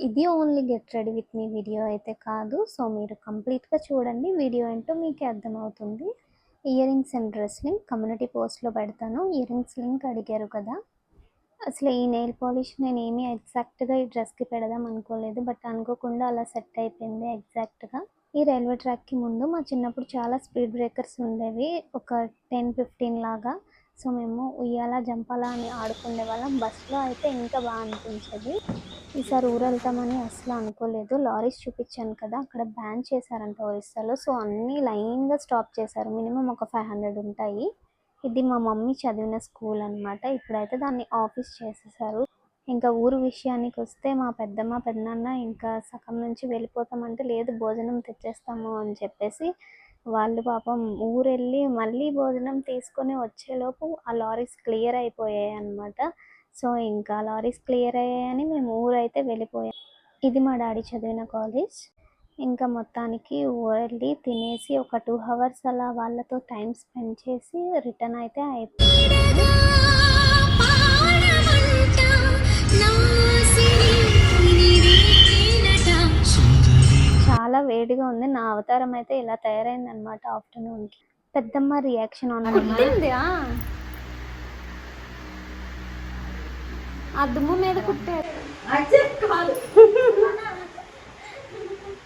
ఇది only get ready with me video అయితే కాదు. సో మీరు కంప్లీట్గా చూడండి, వీడియో ఏంటో మీకే అర్థమవుతుంది. Ear rings and dress link community పోస్ట్లో పెడతాను. ఇయర్ రింగ్స్ లింక్ అడిగారు కదా, అసలు ఈ నెయిల్ పాలిష్ నేను ఏమీ ఎగ్జాక్ట్గా ఈ డ్రెస్కి పెడదాం అనుకోలేదు, బట్ అనుకోకుండా అలా సెట్ అయిపోయింది ఎగ్జాక్ట్గా. ఈ రైల్వే ట్రాక్కి ముందు మా చిన్నప్పుడు చాలా స్పీడ్ బ్రేకర్స్ ఉండేవి, ఒక 10-15 లాగా. సో మేము ఉయ్యాల జంపాల అని ఆడుకునే వాళ్ళం. బస్సులో అయితే ఇంకా బాగా అనిపించేది. ఈసారి ఊరు వెళ్తామని అసలు అనుకోలేదు. లారీస్ చూపించాను కదా, అక్కడ బ్యాన్ చేశారంట ఒరిస్సాలో. సో అన్నీ లైన్గా స్టాప్ చేశారు, మినిమం ఒక 500 ఉంటాయి. ఇది మా మమ్మీ చదివిన స్కూల్ అనమాట. ఇప్పుడైతే దాన్ని ఆఫీస్ చేసేసారు. ఇంకా ఊరు విషయానికి వస్తే మా పెద్దమ్మ పెద్దనాన్న ఇంకా సగం నుంచి వెళ్ళిపోతామంటే లేదు భోజనం తెచ్చేస్తాము అని చెప్పేసి వాళ్ళు పాపం ఊరెళ్ళి మళ్ళీ భోజనం తీసుకొని వచ్చేలోపు ఆ లారీస్ క్లియర్ అయిపోయాయి అన్నమాట. సో ఇంకా లారీస్ క్లియర్ అయ్యాయని మేము ఊరైతే వెళ్ళిపోయాం. ఇది మా డాడీ చదివిన కాలేజ్. ఇంకా మొత్తానికి వెళ్ళి తినేసి ఒక 2 hours అలా వాళ్ళతో టైం స్పెండ్ చేసి రిటర్న్ అయితే అయిపోయింది. చాలా వేడిగా ఉంది. నా అవతారం అయితే ఇలా తయారైంది అనమాట ఆఫ్టర్నూన్కి. పెద్దమ్మ రియాక్షన్ ఆ దుమ్ము మీద కుట్టారు.